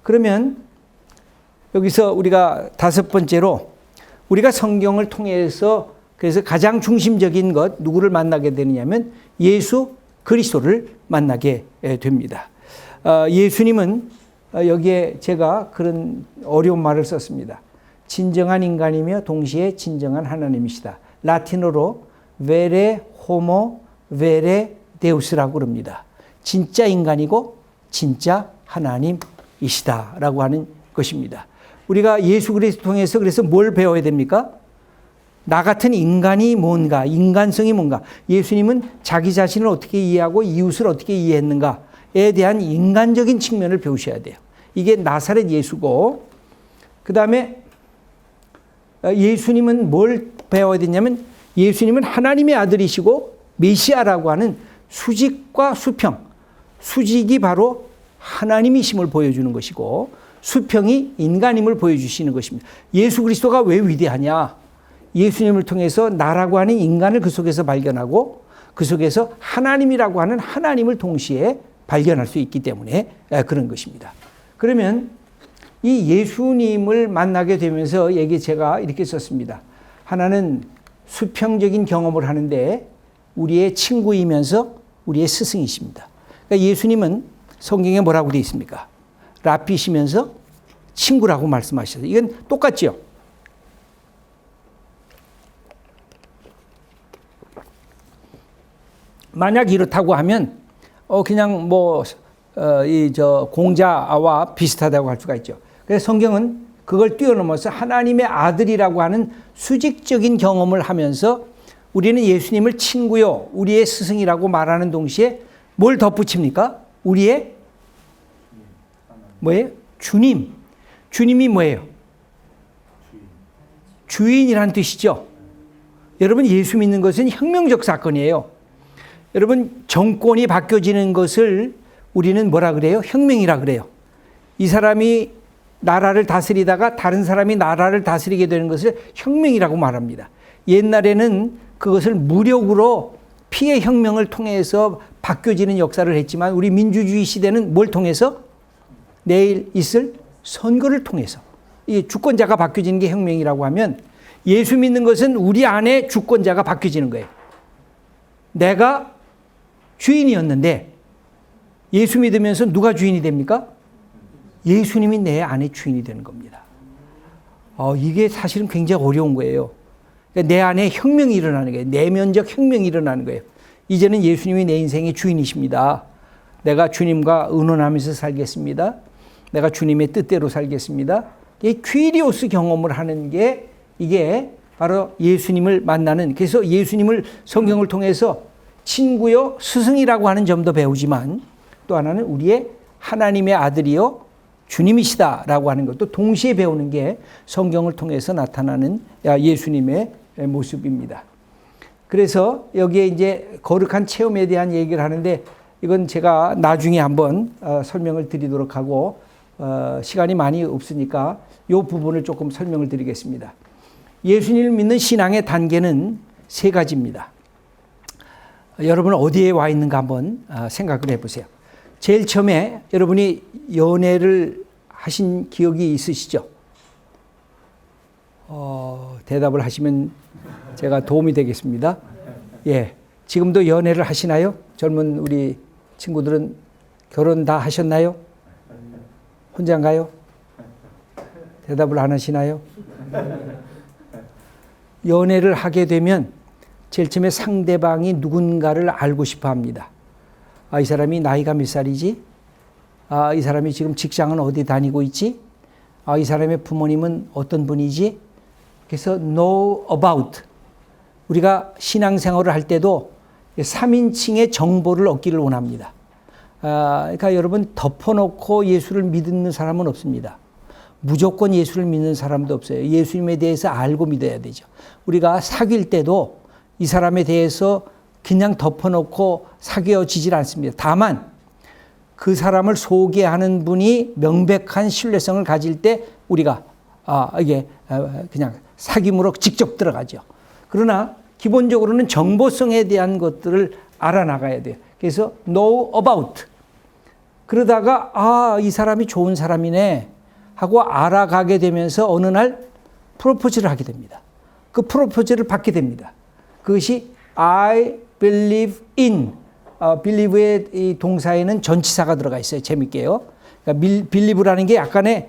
그러면 여기서 우리가 다섯 번째로 우리가 성경을 통해서 그래서 가장 중심적인 것 누구를 만나게 되느냐면 예수 그리스도를 만나게 됩니다. 예수님은 여기에 제가 그런 어려운 말을 썼습니다. 진정한 인간이며 동시에 진정한 하나님이시다. 라틴어로 vere homo vere deus라고 그럽니다. 진짜 인간이고 진짜 하나님이시다라고 하는 것입니다. 우리가 예수 그리스도 통해서 그래서 뭘 배워야 됩니까? 나 같은 인간이 뭔가, 인간성이 뭔가, 예수님은 자기 자신을 어떻게 이해하고 이웃을 어떻게 이해했는가에 대한 인간적인 측면을 배우셔야 돼요. 이게 나사렛 예수고, 그 다음에 예수님은 뭘 배워야 되냐면 예수님은 하나님의 아들이시고 메시아라고 하는 수직과 수평, 수직이 바로 하나님이심을 보여주는 것이고 수평이 인간임을 보여주시는 것입니다. 예수 그리스도가 왜 위대하냐? 예수님을 통해서 나라고 하는 인간을 그 속에서 발견하고 그 속에서 하나님이라고 하는 하나님을 동시에 발견할 수 있기 때문에 그런 것입니다. 그러면 이 예수님을 만나게 되면서 제가 이렇게 썼습니다. 하나는 수평적인 경험을 하는데 우리의 친구이면서 우리의 스승이십니다. 그러니까 예수님은 성경에 뭐라고 되어 있습니까? 라피시면서 친구라고 말씀하셨어요. 이건 똑같죠? 만약 이렇다고 하면 그냥 공자와 비슷하다고 할 수가 있죠. 그래서 성경은 그걸 뛰어넘어서 하나님의 아들이라고 하는 수직적인 경험을 하면서 우리는 예수님을 친구요, 우리의 스승이라고 말하는 동시에 뭘 덧붙입니까? 우리의 뭐예요? 주님. 주님이 뭐예요? 주인이라는 뜻이죠. 여러분, 예수 믿는 것은 혁명적 사건이에요. 여러분, 정권이 바뀌어지는 것을 우리는 뭐라 그래요? 혁명이라 그래요. 이 사람이 나라를 다스리다가 다른 사람이 나라를 다스리게 되는 것을 혁명이라고 말합니다. 옛날에는 그것을 무력으로 피해 혁명을 통해서 바뀌어지는 역사를 했지만 우리 민주주의 시대는 뭘 통해서? 내일 있을 선거를 통해서 이 주권자가 바뀌어지는 게 혁명이라고 하면 예수 믿는 것은 우리 안에 주권자가 바뀌어지는 거예요. 내가 주인이었는데 예수 믿으면서 누가 주인이 됩니까? 예수님이 내 안에 주인이 되는 겁니다. 이게 사실은 굉장히 어려운 거예요. 그러니까 내 안에 혁명이 일어나는 거예요. 내면적 혁명이 일어나는 거예요. 이제는 예수님이 내 인생의 주인이십니다. 내가 주님과 의논하면서 살겠습니다. 내가 주님의 뜻대로 살겠습니다. 이 퀴리오스 경험을 하는 게 이게 바로 예수님을 만나는, 그래서 예수님을 성경을 통해서 친구요 스승이라고 하는 점도 배우지만 또 하나는 우리의 하나님의 아들이요 주님이시다라고 하는 것도 동시에 배우는 게 성경을 통해서 나타나는 예수님의 모습입니다. 그래서 여기에 이제 거룩한 체험에 대한 얘기를 하는데 이건 제가 나중에 한번 설명을 드리도록 하고 시간이 많이 없으니까 이 부분을 조금 설명을 드리겠습니다. 예수님을 믿는 신앙의 단계는 세 가지입니다. 여러분은 어디에 와 있는가 한번 생각을 해보세요. 제일 처음에 여러분이 연애를 하신 기억이 있으시죠? 대답을 하시면 제가 도움이 되겠습니다. 예, 지금도 연애를 하시나요? 젊은 우리 친구들은 결혼 다 하셨나요? 혼자인가요? 대답을 안 하시나요? 연애를 하게 되면 제일 처음에 상대방이 누군가를 알고 싶어 합니다. 이 사람이 나이가 몇 살이지? 이 사람이 지금 직장은 어디 다니고 있지? 이 사람의 부모님은 어떤 분이지? 그래서 know about. 우리가 신앙생활을 할 때도 3인칭의 정보를 얻기를 원합니다. 그러니까 여러분 덮어놓고 예수를 믿는 사람은 없습니다. 무조건 예수를 믿는 사람도 없어요. 예수님에 대해서 알고 믿어야 되죠. 우리가 사귈 때도 이 사람에 대해서 그냥 덮어놓고 사귀어지질 않습니다. 다만 그 사람을 소개하는 분이 명백한 신뢰성을 가질 때 우리가 이게 그냥 사귐으로 직접 들어가죠. 그러나 기본적으로는 정보성에 대한 것들을 알아나가야 돼요. 그래서 know about. 그러다가 이 사람이 좋은 사람이네 하고 알아가게 되면서 어느 날 프로포즈를 하게 됩니다. 그 프로포즈를 받게 됩니다. 그것이 I believe in, believe의 이 동사에는 전치사가 들어가 있어요. 재밌게요. 그러니까 believe라는 게 약간의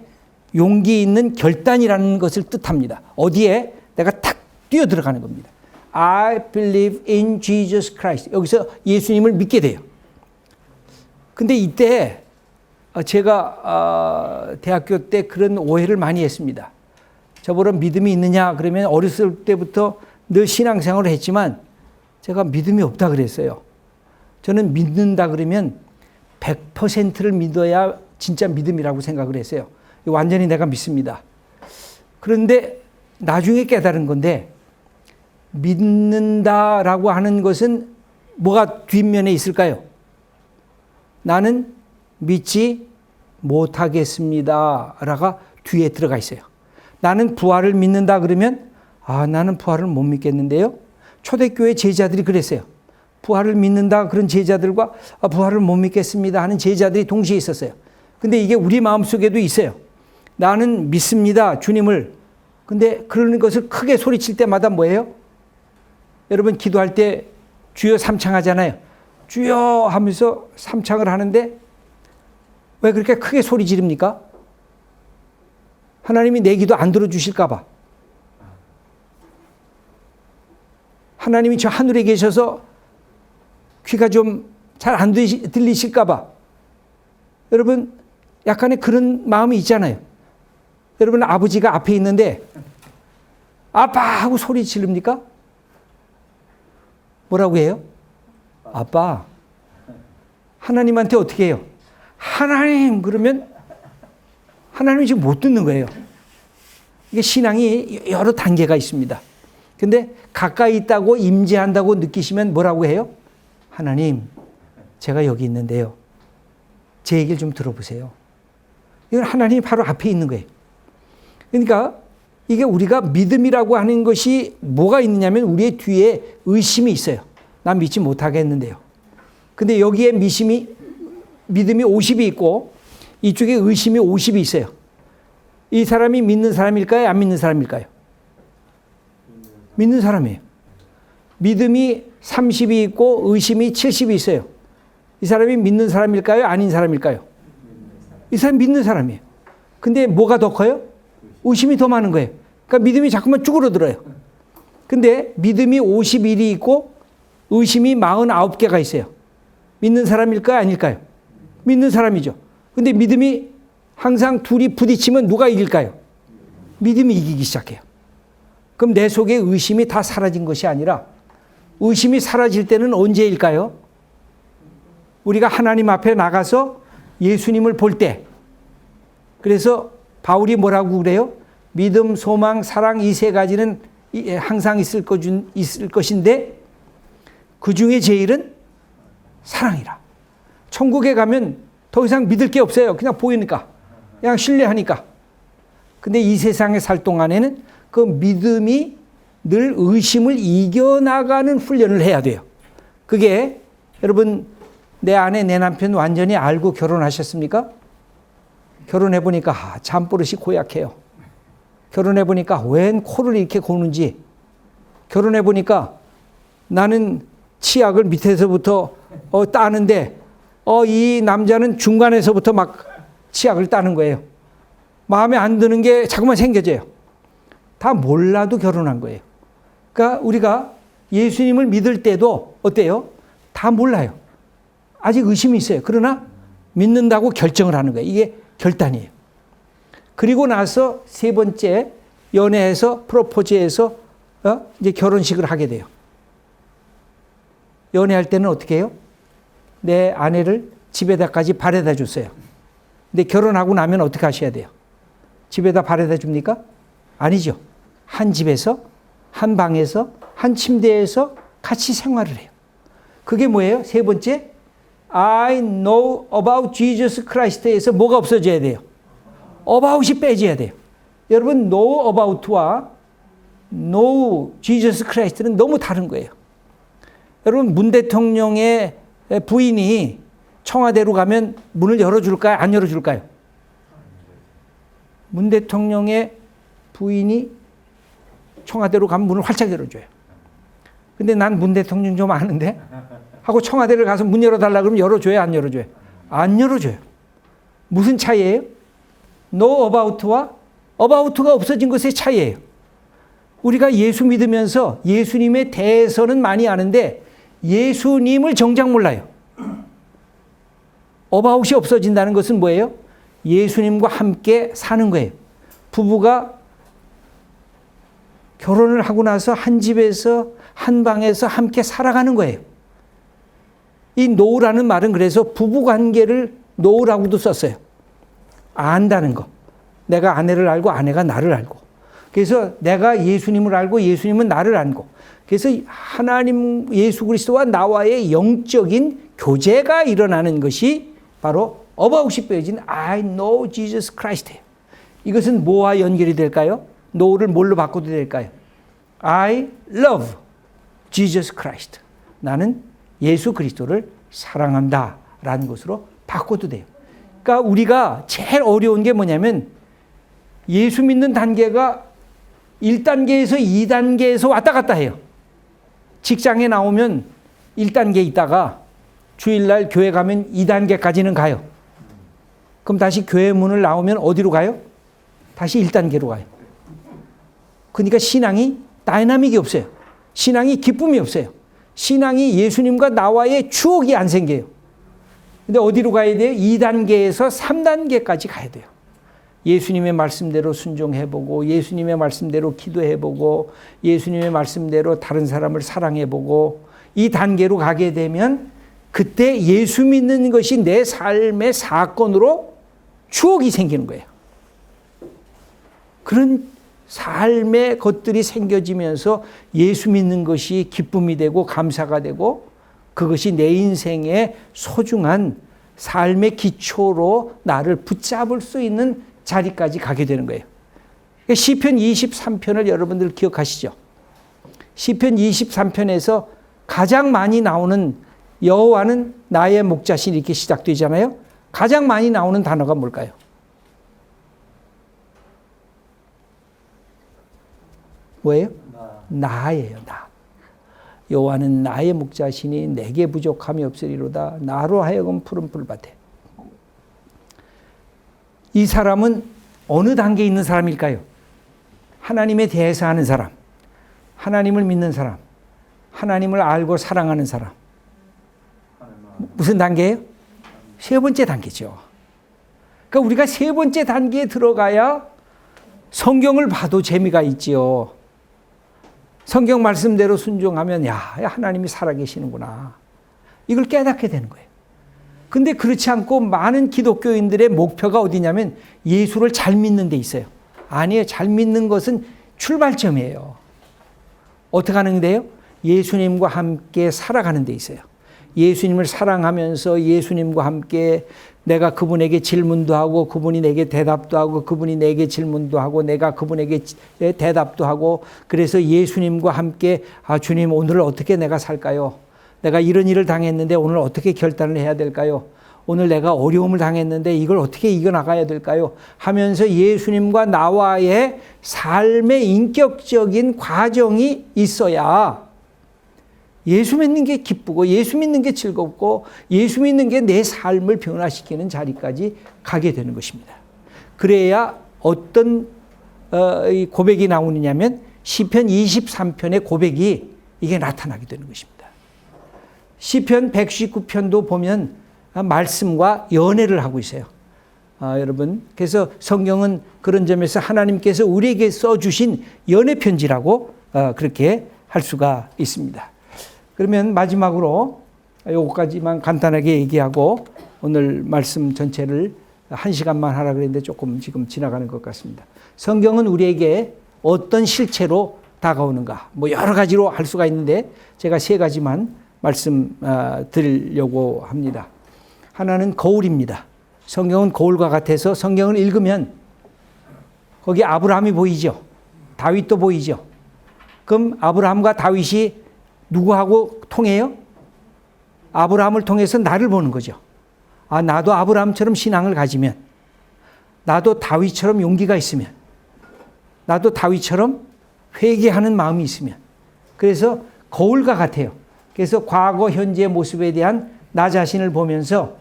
용기 있는 결단이라는 것을 뜻합니다. 어디에 내가 탁 뛰어 들어가는 겁니다. I believe in Jesus Christ. 여기서 예수님을 믿게 돼요. 근데 이때 제가 대학교 때 그런 오해를 많이 했습니다. 저보러 믿음이 있느냐 그러면 어렸을 때부터 늘 신앙생활을 했지만 제가 믿음이 없다 그랬어요. 저는 믿는다 그러면 100%를 믿어야 진짜 믿음이라고 생각을 했어요. 완전히 내가 믿습니다. 그런데 나중에 깨달은 건데 믿는다라고 하는 것은 뭐가 뒷면에 있을까요? 나는 믿지 못하겠습니다. 라가 뒤에 들어가 있어요. 나는 부활을 믿는다 그러면 나는 부활을 못 믿겠는데요. 초대교회 제자들이 그랬어요. 부활을 믿는다 그런 제자들과 부활을 못 믿겠습니다 하는 제자들이 동시에 있었어요. 근데 이게 우리 마음속에도 있어요. 나는 믿습니다. 주님을. 근데 그러는 것을 크게 소리칠 때마다 뭐예요? 여러분 기도할 때 주여 삼창하잖아요. 주여 하면서 삼창을 하는데 왜 그렇게 크게 소리 지릅니까? 하나님이 내 기도 안 들어주실까 봐. 하나님이 저 하늘에 계셔서 귀가 좀 잘 안 들리실까 봐. 여러분 약간의 그런 마음이 있잖아요. 여러분 아버지가 앞에 있는데 아빠 하고 소리 지릅니까? 뭐라고 해요? 아빠. 하나님한테 어떻게 해요? 하나님 그러면 하나님이 지금 못 듣는 거예요. 이게 신앙이 여러 단계가 있습니다. 근데 가까이 있다고 임재한다고 느끼시면 뭐라고 해요? 하나님 제가 여기 있는데요. 제 얘기를 좀 들어보세요. 이건 하나님이 바로 앞에 있는 거예요. 그러니까 이게 우리가 믿음이라고 하는 것이 뭐가 있느냐면 우리의 뒤에 의심이 있어요. 난 믿지 못하겠는데요. 근데 여기에 믿음이 50이 있고 이쪽에 의심이 50이 있어요. 이 사람이 믿는 사람일까요? 안 믿는 사람일까요? 믿는 사람이에요. 믿음이 30이 있고 의심이 70이 있어요. 이 사람이 믿는 사람일까요? 아닌 사람일까요? 이 사람이 믿는 사람이에요. 근데 뭐가 더 커요? 의심이 더 많은 거예요. 그러니까 믿음이 자꾸만 쭈그러들어요. 근데 믿음이 51이 있고 의심이 49개가 있어요. 믿는 사람일까요? 아닐까요? 믿는 사람이죠. 근데 믿음이 항상 둘이 부딪히면 누가 이길까요? 믿음이 이기기 시작해요. 그럼 내 속에 의심이 다 사라진 것이 아니라 의심이 사라질 때는 언제일까요? 우리가 하나님 앞에 나가서 예수님을 볼 때. 그래서 바울이 뭐라고 그래요? 믿음, 소망, 사랑 이 세 가지는 항상 있을 것인데 그 중에 제일은 사랑이라. 천국에 가면 더 이상 믿을 게 없어요. 그냥 보이니까. 그냥 신뢰하니까. 근데 이 세상에 살 동안에는 그 믿음이 늘 의심을 이겨나가는 훈련을 해야 돼요. 그게 여러분 내 아내 내 남편 완전히 알고 결혼하셨습니까? 결혼해보니까 잠버릇이 고약해요. 결혼해보니까 웬 코를 이렇게 고는지. 결혼해보니까 나는 치약을 밑에서부터 따는데 이 남자는 중간에서부터 막 치약을 따는 거예요. 마음에 안 드는 게 자꾸만 생겨져요. 다 몰라도 결혼한 거예요. 그러니까 우리가 예수님을 믿을 때도 어때요? 다 몰라요. 아직 의심이 있어요. 그러나 믿는다고 결정을 하는 거예요. 이게 결단이에요. 그리고 나서 세 번째 연애해서 프로포즈해서 이제 결혼식을 하게 돼요. 연애할 때는 어떻게 해요? 내 아내를 집에다까지 바래다 줬어요. 근데 결혼하고 나면 어떻게 하셔야 돼요? 집에다 바래다 줍니까? 아니죠. 한 집에서, 한 방에서, 한 침대에서 같이 생활을 해요. 그게 뭐예요? 세 번째, I know about Jesus Christ에서 뭐가 없어져야 돼요? about이 빼져야 돼요. 여러분, know about와 know Jesus Christ는 너무 다른 거예요. 여러분, 문 대통령의 부인이 청와대로 가면 문을 열어줄까요? 안 열어줄까요? 문 대통령의 부인이 청와대로 가면 문을 활짝 열어줘요. 근데 난 문 대통령 좀 아는데? 하고 청와대를 가서 문 열어달라 그러면 열어줘요? 안 열어줘요? 안 열어줘요. 무슨 차이예요? know about와 about가 없어진 것의 차이예요. 우리가 예수 믿으면서 예수님에 대해서는 많이 아는데 예수님을 정작 몰라요. about이 없어진다는 것은 뭐예요? 예수님과 함께 사는 거예요. 부부가 결혼을 하고 나서 한 집에서 한 방에서 함께 살아가는 거예요. 이 know라는 말은 그래서 부부관계를 know라고도 썼어요. 안다는 거. 내가 아내를 알고 아내가 나를 알고. 그래서 내가 예수님을 알고 예수님은 나를 알고. 그래서 하나님 예수 그리스도와 나와의 영적인 교제가 일어나는 것이 바로 about이 빼진 I know Jesus Christ예요. 이것은 뭐와 연결이 될까요? know를 뭘로 바꿔도 될까요? I love Jesus Christ. 나는 예수 그리스도를 사랑한다 라는 것으로 바꿔도 돼요. 그러니까 우리가 제일 어려운 게 뭐냐면 예수 믿는 단계가 1단계에서 2단계에서 왔다 갔다 해요. 직장에 나오면 1단계 있다가 주일날 교회 가면 2단계까지는 가요. 그럼 다시 교회 문을 나오면 어디로 가요? 다시 1단계로 가요. 그러니까 신앙이 다이나믹이 없어요. 신앙이 기쁨이 없어요. 신앙이 예수님과 나와의 추억이 안 생겨요. 근데 어디로 가야 돼요? 2단계에서 3단계까지 가야 돼요. 예수님의 말씀대로 순종해보고 예수님의 말씀대로 기도해보고 예수님의 말씀대로 다른 사람을 사랑해보고 이 단계로 가게 되면 그때 예수 믿는 것이 내 삶의 사건으로 추억이 생기는 거예요. 그런 삶의 것들이 생겨지면서 예수 믿는 것이 기쁨이 되고 감사가 되고 그것이 내 인생의 소중한 삶의 기초로 나를 붙잡을 수 있는 자리까지 가게 되는 거예요. 시편 23편을 여러분들 기억하시죠? 시편 23편에서 가장 많이 나오는 여호와는 나의 목자신 이렇게 시작되잖아요. 가장 많이 나오는 단어가 뭘까요? 뭐예요? 나예요. 나. 여호와는 나의 목자시니 내게 부족함이 없으리로다. 나로 하여금 푸른 풀밭에. 이 사람은 어느 단계에 있는 사람일까요? 하나님에 대해서 아는 사람, 하나님을 믿는 사람, 하나님을 알고 사랑하는 사람. 무슨 단계예요? 세 번째 단계죠. 그러니까 우리가 세 번째 단계에 들어가야 성경을 봐도 재미가 있지요. 성경 말씀대로 순종하면 야, 하나님이 살아계시는구나. 이걸 깨닫게 되는 거예요. 근데 그렇지 않고 많은 기독교인들의 목표가 어디냐면 예수를 잘 믿는 데 있어요. 아니에요. 잘 믿는 것은 출발점이에요. 어떻게 하는 데요? 예수님과 함께 살아가는 데 있어요. 예수님을 사랑하면서 예수님과 함께 내가 그분에게 질문도 하고 그분이 내게 대답도 하고 그분이 내게 질문도 하고 내가 그분에게 대답도 하고 그래서 예수님과 함께 아 주님 오늘 어떻게 내가 살까요? 내가 이런 일을 당했는데 오늘 어떻게 결단을 해야 될까요? 오늘 내가 어려움을 당했는데 이걸 어떻게 이겨나가야 될까요? 하면서 예수님과 나와의 삶의 인격적인 과정이 있어야 예수 믿는 게 기쁘고 예수 믿는 게 즐겁고 예수 믿는 게 내 삶을 변화시키는 자리까지 가게 되는 것입니다. 그래야 어떤 고백이 나오느냐면 시편 23편의 고백이 이게 나타나게 되는 것입니다. 시편 119편도 보면 말씀과 연애를 하고 있어요. 여러분, 그래서 성경은 그런 점에서 하나님께서 우리에게 써주신 연애 편지라고 그렇게 할 수가 있습니다. 그러면 마지막으로 요거까지만 간단하게 얘기하고 오늘 말씀 전체를 1시간만 하라 그랬는데 조금 지금 지나가는 것 같습니다. 성경은 우리에게 어떤 실체로 다가오는가? 뭐 여러 가지로 할 수가 있는데 제가 3가지만 말씀 드리려고 합니다. 하나는 거울입니다. 성경은 거울과 같아서 성경을 읽으면 거기 아브라함이 보이죠. 다윗도 보이죠. 그럼 아브라함과 다윗이 누구하고 통해요? 아브라함을 통해서 나를 보는 거죠. 아, 나도 아브라함처럼 신앙을 가지면, 나도 다윗처럼 용기가 있으면, 나도 다윗처럼 회개하는 마음이 있으면, 그래서 거울과 같아요. 그래서 과거, 현재의 모습에 대한 나 자신을 보면서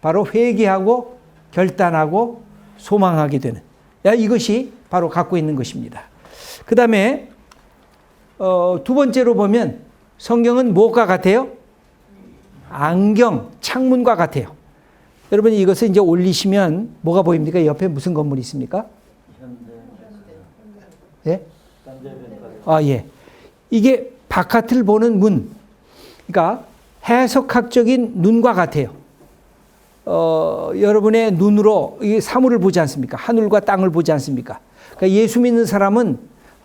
바로 회개하고 결단하고 소망하게 되는, 이것이 바로 갖고 있는 것입니다. 그 다음에 두 번째로 보면 성경은 뭐가 같아요? 안경, 창문과 같아요. 여러분 이것을 이제 올리시면 뭐가 보입니까? 옆에 무슨 건물이 있습니까? 예? 아, 예. 이게 바깥을 보는 문. 그러니까 해석학적인 눈과 같아요. 여러분의 눈으로 이 사물을 보지 않습니까? 하늘과 땅을 보지 않습니까? 그러니까 예수 믿는 사람은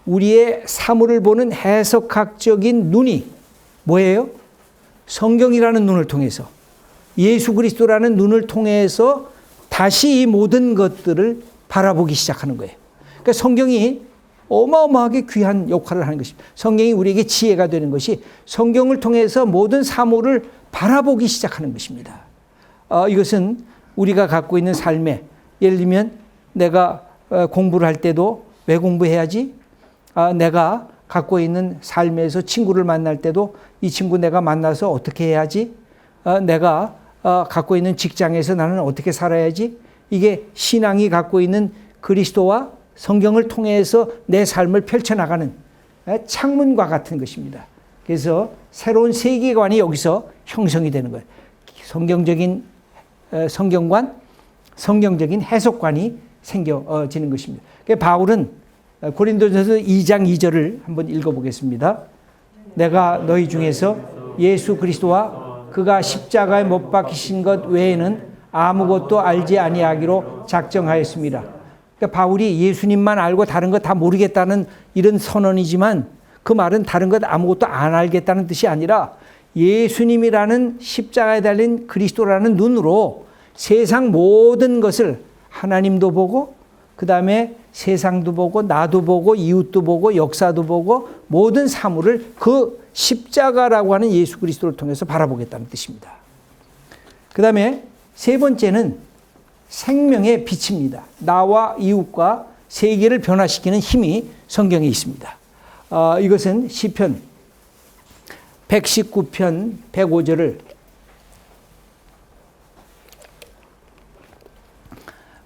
우리의 사물을 보는 해석학적인 눈이 뭐예요? 성경이라는 눈을 통해서, 예수 그리스도라는 눈을 통해서 다시 이 모든 것들을 바라보기 시작하는 거예요. 그러니까 성경이 어마어마하게 귀한 역할을 하는 것입니다. 성경이 우리에게 지혜가 되는 것이 성경을 통해서 모든 사물을 바라보기 시작하는 것입니다. 이것은 우리가 갖고 있는 삶에, 예를 들면 내가 공부를 할 때도 왜 공부해야지? 내가 갖고 있는 삶에서 친구를 만날 때도 이 친구 내가 만나서 어떻게 해야지? 내가 갖고 있는 직장에서 나는 어떻게 살아야지? 이게 신앙이 갖고 있는 그리스도와 성경을 통해서 내 삶을 펼쳐나가는 창문과 같은 것입니다. 그래서 새로운 세계관이 여기서 형성이 되는 거예요. 성경적인 성경관, 성경적인 해석관이 생겨지는 것입니다. 바울은 고린도전서 2장 2절을 한번 읽어보겠습니다. 내가 너희 중에서 예수 그리스도와 그가 십자가에 못 박히신 것 외에는 아무것도 알지 아니하기로 작정하였습니다. 그러니까 바울이 예수님만 알고 다른 거 다 모르겠다는 이런 선언이지만 그 말은 다른 것 아무것도 안 알겠다는 뜻이 아니라 예수님이라는 십자가에 달린 그리스도라는 눈으로 세상 모든 것을 하나님도 보고 그 다음에 세상도 보고 나도 보고 이웃도 보고 역사도 보고 모든 사물을 그 십자가라고 하는 예수 그리스도를 통해서 바라보겠다는 뜻입니다. 그 다음에 세 번째는 생명의 빛입니다. 나와 이웃과 세계를 변화시키는 힘이 성경에 있습니다. 이것은 시편 119편 105절을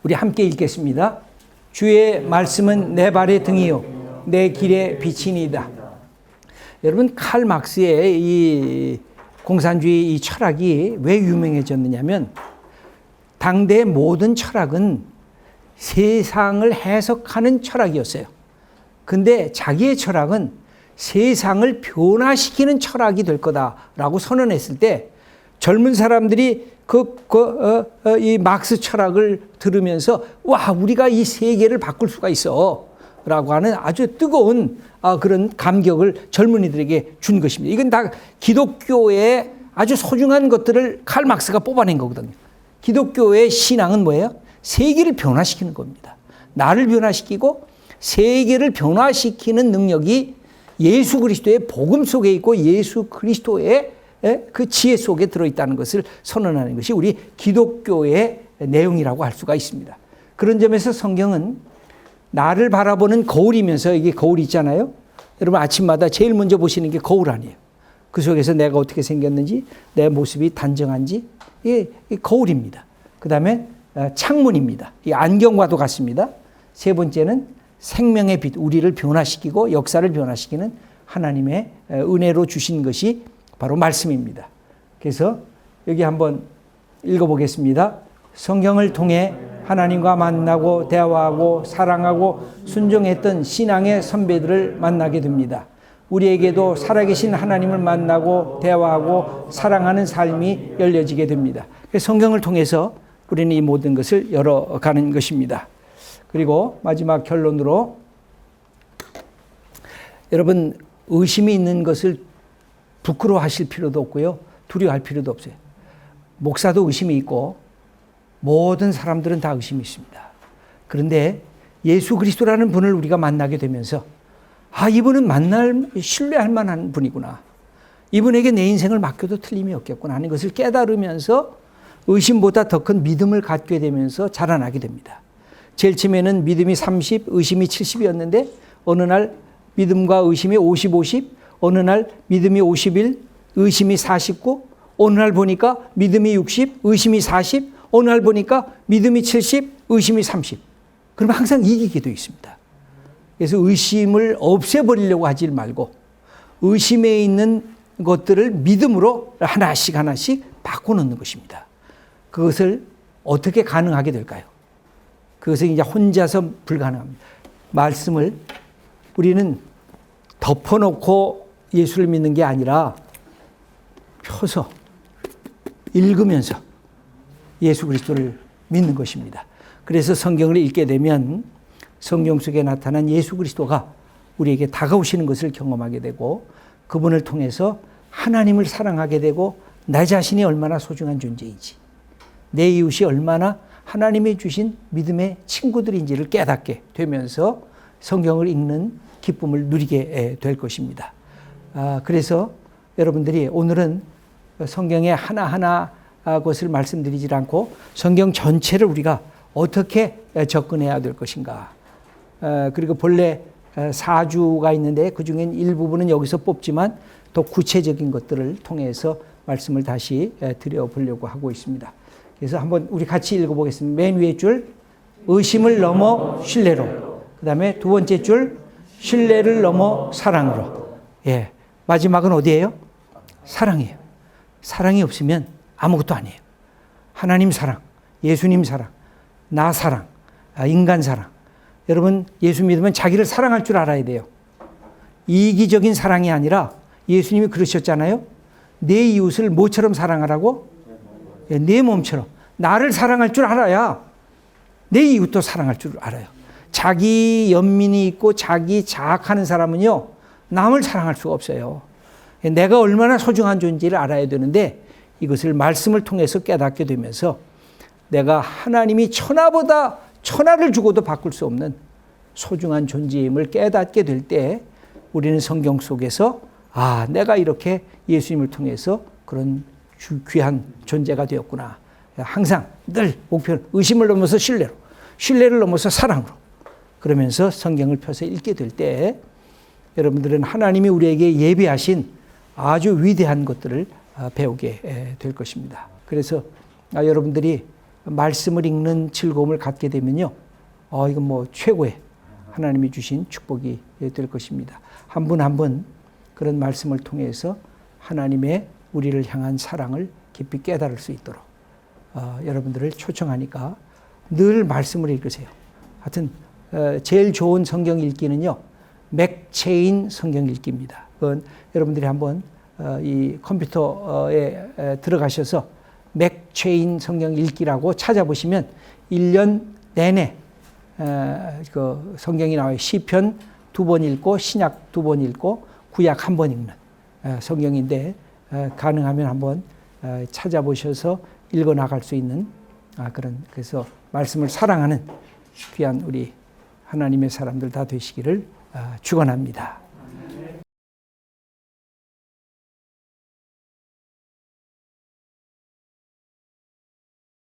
우리 함께 읽겠습니다. 주의 말씀은 내 발의 등이요 내 길의 빛이니이다. 여러분 칼 막스의 이 공산주의 이 철학이 왜 유명해졌느냐면 당대의 모든 철학은 세상을 해석하는 철학이었어요. 근데 자기의 철학은 세상을 변화시키는 철학이 될 거다라고 선언했을 때 젊은 사람들이 이 막스 철학을 들으면서 와, 우리가 이 세계를 바꿀 수가 있어 라고 하는 아주 뜨거운 그런 감격을 젊은이들에게 준 것입니다. 이건 다 기독교의 아주 소중한 것들을 칼 막스가 뽑아낸 거거든요. 기독교의 신앙은 뭐예요? 세계를 변화시키는 겁니다. 나를 변화시키고 세계를 변화시키는 능력이 예수 그리스도의 복음 속에 있고 예수 그리스도의 그 지혜 속에 들어있다는 것을 선언하는 것이 우리 기독교의 내용이라고 할 수가 있습니다. 그런 점에서 성경은 나를 바라보는 거울이면서 이게 거울이 있잖아요. 여러분 아침마다 제일 먼저 보시는 게 거울 아니에요. 그 속에서 내가 어떻게 생겼는지 내 모습이 단정한지 이게 거울입니다. 그 다음에 창문입니다. 이 안경과도 같습니다. 세 번째는 생명의 빛, 우리를 변화시키고 역사를 변화시키는 하나님의 은혜로 주신 것이 바로 말씀입니다. 그래서 여기 한번 읽어보겠습니다. 성경을 통해 하나님과 만나고 대화하고 사랑하고 순종했던 신앙의 선배들을 만나게 됩니다. 우리에게도 살아계신 하나님을 만나고 대화하고 사랑하는 삶이 열려지게 됩니다. 성경을 통해서 우리는 이 모든 것을 열어가는 것입니다. 그리고 마지막 결론으로 여러분 의심이 있는 것을 부끄러워하실 필요도 없고요. 두려워할 필요도 없어요. 목사도 의심이 있고 모든 사람들은 다 의심이 있습니다. 그런데 예수 그리스도라는 분을 우리가 만나게 되면서 이분은 신뢰할 만한 분이구나. 이분에게 내 인생을 맡겨도 틀림이 없겠구나 하는 것을 깨달으면서 의심보다 더 큰 믿음을 갖게 되면서 자라나게 됩니다. 제일 처음에는 믿음이 30, 의심이 70이었는데 어느 날 믿음과 의심이 50, 50, 어느 날 믿음이 51, 의심이 49, 어느 날 보니까 믿음이 60, 의심이 40, 어느 날 보니까 믿음이 70, 의심이 30. 그러면 항상 이기게 되어 있습니다. 그래서 의심을 없애버리려고 하지 말고 의심에 있는 것들을 믿음으로 하나씩 바꿔놓는 것입니다. 그것을 어떻게 가능하게 될까요? 그것은 이제 혼자서 불가능합니다. 말씀을 우리는 덮어놓고 예수를 믿는 게 아니라 펴서 읽으면서 예수 그리스도를 믿는 것입니다. 그래서 성경을 읽게 되면 성경 속에 나타난 예수 그리스도가 우리에게 다가오시는 것을 경험하게 되고 그분을 통해서 하나님을 사랑하게 되고 나 자신이 얼마나 소중한 존재인지 내 이웃이 얼마나 하나님이 주신 믿음의 친구들인지를 깨닫게 되면서 성경을 읽는 기쁨을 누리게 될 것입니다. 그래서 여러분들이 오늘은 성경의 하나하나 것을 말씀드리지 않고 성경 전체를 우리가 어떻게 접근해야 될 것인가. 그리고 본래 4주가 있는데 그중엔 일부분은 여기서 뽑지만 더 구체적인 것들을 통해서 말씀을 다시 드려보려고 하고 있습니다. 그래서 한번 우리 같이 읽어보겠습니다. 맨 위에 줄 의심을 넘어 신뢰로, 그 다음에 두 번째 줄 신뢰를 넘어 사랑으로. 예, 마지막은 어디예요? 사랑이에요. 사랑이 없으면 아무것도 아니에요. 하나님 사랑, 예수님 사랑, 나 사랑, 인간 사랑. 여러분 예수 믿으면 자기를 사랑할 줄 알아야 돼요. 이기적인 사랑이 아니라 예수님이 그러셨잖아요. 내 이웃을 뭐처럼 사랑하라고? 내 몸처럼. 나를 사랑할 줄 알아야 내 이웃도 사랑할 줄 알아요. 자기 연민이 있고 자기 자학하는 사람은요, 남을 사랑할 수가 없어요. 내가 얼마나 소중한 존재를 알아야 되는데 이것을 말씀을 통해서 깨닫게 되면서 내가 하나님이 천하보다 천하를 주고도 바꿀 수 없는 소중한 존재임을 깨닫게 될 때 우리는 성경 속에서 내가 이렇게 예수님을 통해서 그런 귀한 존재가 되었구나. 항상 늘 목표는 의심을 넘어서 신뢰로, 신뢰를 넘어서 사랑으로 그러면서 성경을 펴서 읽게 될 때 여러분들은 하나님이 우리에게 예비하신 아주 위대한 것들을 배우게 될 것입니다. 그래서 여러분들이 말씀을 읽는 즐거움을 갖게 되면요, 이건 뭐 최고의 하나님이 주신 축복이 될 것입니다. 한 분 한 분 그런 말씀을 통해서 하나님의 우리를 향한 사랑을 깊이 깨달을 수 있도록 여러분들을 초청하니까 늘 말씀을 읽으세요. 하여튼 제일 좋은 성경 읽기는요, 맥체인 성경 읽기입니다. 그건 여러분들이 한번 이 컴퓨터에 들어가셔서 맥체인 성경 읽기라고 찾아보시면 1년 내내 그 성경이 나와요. 시편 2번 읽고 신약 2번 읽고 구약 1번 읽는 성경인데 가능하면 한번 찾아보셔서 읽어나갈 수 있는 그래서 말씀을 사랑하는 귀한 우리 하나님의 사람들 다 되시기를 축원합니다.